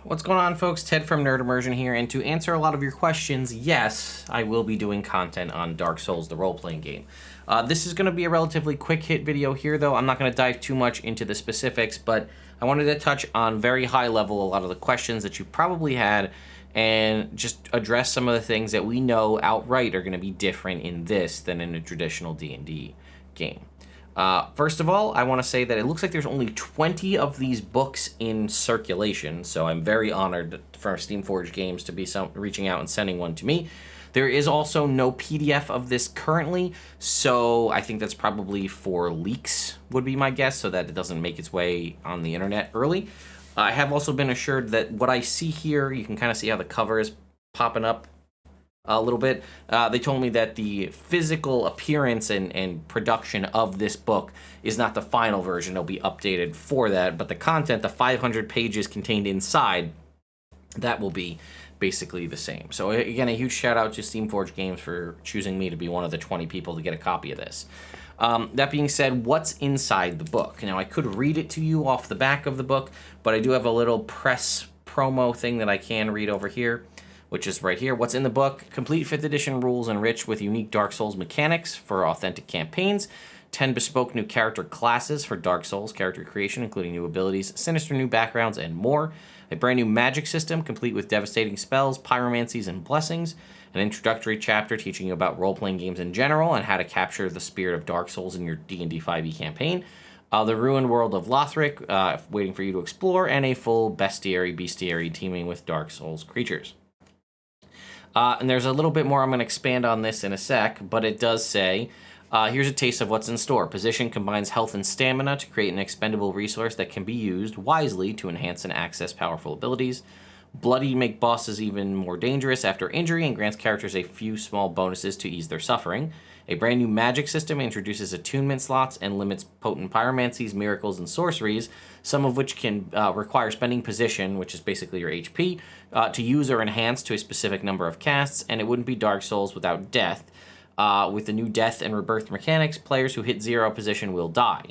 What's going on, folks? Ted from Immersion here, and to answer a lot of your questions, yes, I will be doing content on Dark Souls, the role-playing game. This is going to be a relatively quick hit video here, though. I'm not going to dive too much into the specifics, but I wanted to touch on very high level a lot of the questions that you probably had and just address some of the things that we know outright are going to be different in this than in a traditional D&D game. First of all, I want to say that it looks like there's only 20 of these books in circulation, so I'm very honored for Steamforged Games to be reaching out and sending one to me. There is also no PDF of this currently, so I think that's probably for leaks, would be my guess, so that it doesn't make its way on the internet early. I have also been assured that what I see here, you can kind of see how the cover is popping up a little bit. They told me that the physical appearance and production of this book is not the final version. It'll be updated for that, but the content, the 500 pages contained inside, that will be basically the same. So again, a huge shout out to Steamforged Games for choosing me to be one of the 20 people to get a copy of this. That being said, what's inside the book? Now, I could read it to you off the back of the book, but I do have a little press promo thing that I can read over here, which is right here. What's in the book: complete 5th edition rules enriched with unique Dark Souls mechanics for authentic campaigns, 10 bespoke new character classes for Dark Souls character creation, including new abilities, sinister new backgrounds, and more, a brand new magic system complete with devastating spells, pyromancies, and blessings, an introductory chapter teaching you about role-playing games in general and how to capture the spirit of Dark Souls in your D&D 5e campaign, the ruined world of Lothric waiting for you to explore, and a full bestiary teeming with Dark Souls creatures. And there's a little bit more. I'm going to expand on this in a sec, but it does say, here's a taste of what's in store. Position combines health and stamina to create an expendable resource that can be used wisely to enhance and access powerful abilities. Bloody make bosses even more dangerous after injury and grants characters a few small bonuses to ease their suffering. A brand new magic system introduces attunement slots and limits potent pyromancies, miracles, and sorceries, some of which can require spending position, which is basically your HP, to use or enhance to a specific number of casts, and it wouldn't be Dark Souls without death. With the new death and rebirth mechanics, players who hit 0 position will die.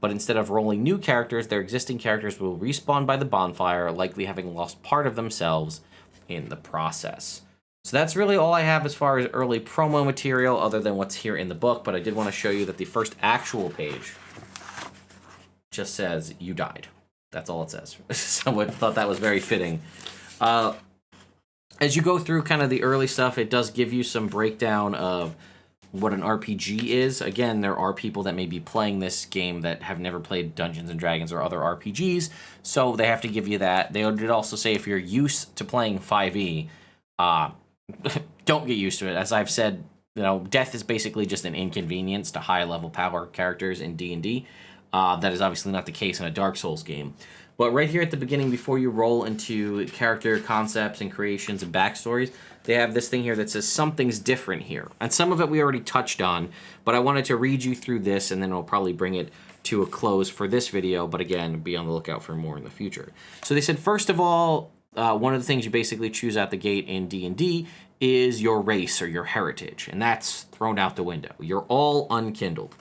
But instead of rolling new characters, their existing characters will respawn by the bonfire, likely having lost part of themselves in the process. So that's really all I have as far as early promo material, other than what's here in the book, but I did want to show you that the first actual page just says, "You died." That's all it says. So I thought that was very fitting. As you go through kind of the early stuff, it does give you some breakdown of what an RPG is. Again, there are people that may be playing this game that have never played Dungeons & Dragons or other RPGs, so they have to give you that. They did also say if you're used to playing 5e, don't get used to it. As I've said, death is basically just an inconvenience to high-level power characters in D&D. That is obviously not the case in a Dark Souls game. But right here at the beginning, before you roll into character concepts and creations and backstories, they have this thing here that says something's different here. And some of it we already touched on, but I wanted to read you through this, and then we'll probably bring it to a close for this video. But again, be on the lookout for more in the future. So they said, first of all, one of the things you basically choose out the gate in D&D is your race or your heritage, and that's thrown out the window. You're all unkindled.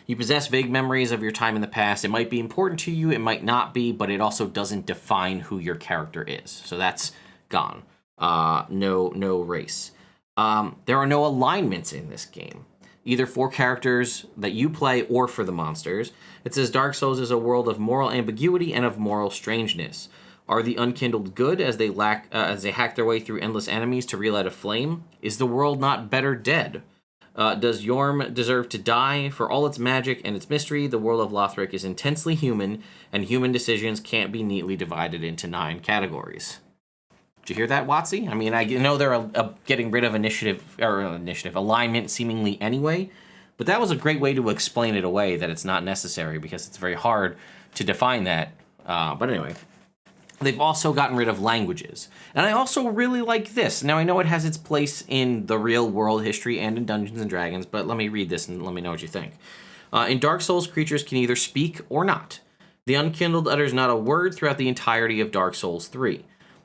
You possess vague memories of your time in the past. It might be important to you, it might not be, but it also doesn't define who your character is. So that's gone. No race. There are no alignments in this game, either for characters that you play or for the monsters. It says Dark Souls is a world of moral ambiguity and of moral strangeness. Are the unkindled good as they hack their way through endless enemies to relight a flame? Is the world not better dead? Does Yorm deserve to die? For all its magic and its mystery, the world of Lothric is intensely human, and human decisions can't be neatly divided into 9 categories. Did you hear that, Watsy? I mean, I know they're getting rid of alignment seemingly anyway, but that was a great way to explain it away, that it's not necessary, because it's very hard to define that. But anyway. They've also gotten rid of languages. And I also really like this. Now, I know it has its place in the real world history and in Dungeons & Dragons, but let me read this and let me know what you think. In Dark Souls, creatures can either speak or not. The Unkindled utters not a word throughout the entirety of Dark Souls 3.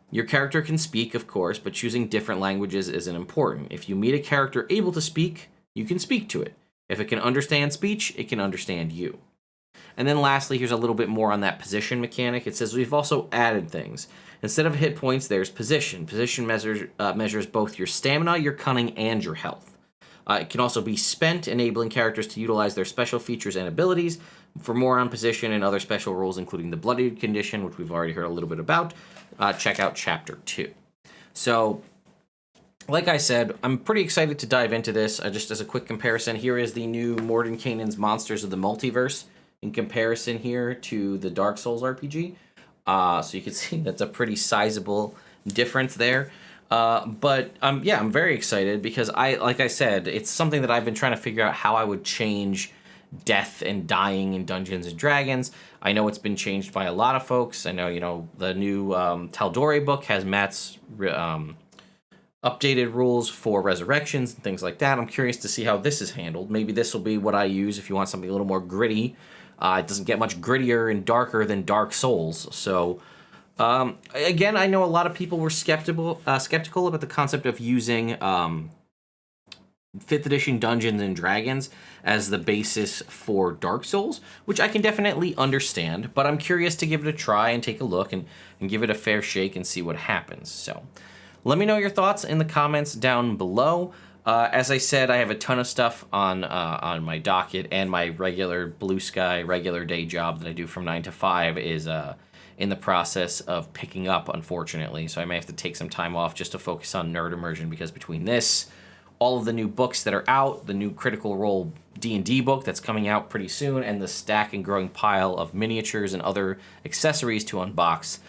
Your character can speak, of course, but choosing different languages isn't important. If you meet a character able to speak, you can speak to it. If it can understand speech, it can understand you. And then lastly, here's a little bit more on that position mechanic. It says we've also added things. Instead of hit points, there's position. Position measures both your stamina, your cunning, and your health. It can also be spent, enabling characters to utilize their special features and abilities. For more on position and other special rules, including the bloodied condition, which we've already heard a little bit about, check out Chapter 2. So, like I said, I'm pretty excited to dive into this. Just as a quick comparison, here is the new Mordenkainen's Monsters of the Multiverse in comparison here to the Dark Souls RPG. So you can see that's a pretty sizable difference there. But yeah, I'm very excited because like I said, it's something that I've been trying to figure out how I would change death and dying in Dungeons and Dragons. I know it's been changed by a lot of folks. I know, the new Tal'Dorei book has Matt's updated rules for resurrections and things like that. I'm curious to see how this is handled. Maybe this will be what I use if you want something a little more gritty. It doesn't get much grittier and darker than Dark Souls. So, again, I know a lot of people were skeptical about the concept of using 5th edition Dungeons and Dragons as the basis for Dark Souls, which I can definitely understand, but I'm curious to give it a try and take a look and give it a fair shake and see what happens. So, let me know your thoughts in the comments down below. As I said, I have a ton of stuff on my docket, and my regular blue sky, regular day job that I do from 9 to 5 is in the process of picking up, unfortunately. So I may have to take some time off just to focus on Nerd Immersion, because between this, all of the new books that are out, the new Critical Role D&D book that's coming out pretty soon, and the stack and growing pile of miniatures and other accessories to unbox,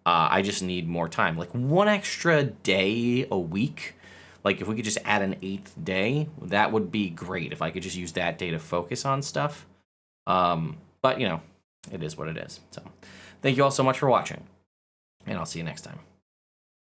I just need more time. Like, one extra day a week. Like, if we could just add an 8th day, that would be great if I could just use that day to focus on stuff. But, it is what it is. So, thank you all so much for watching, and I'll see you next time.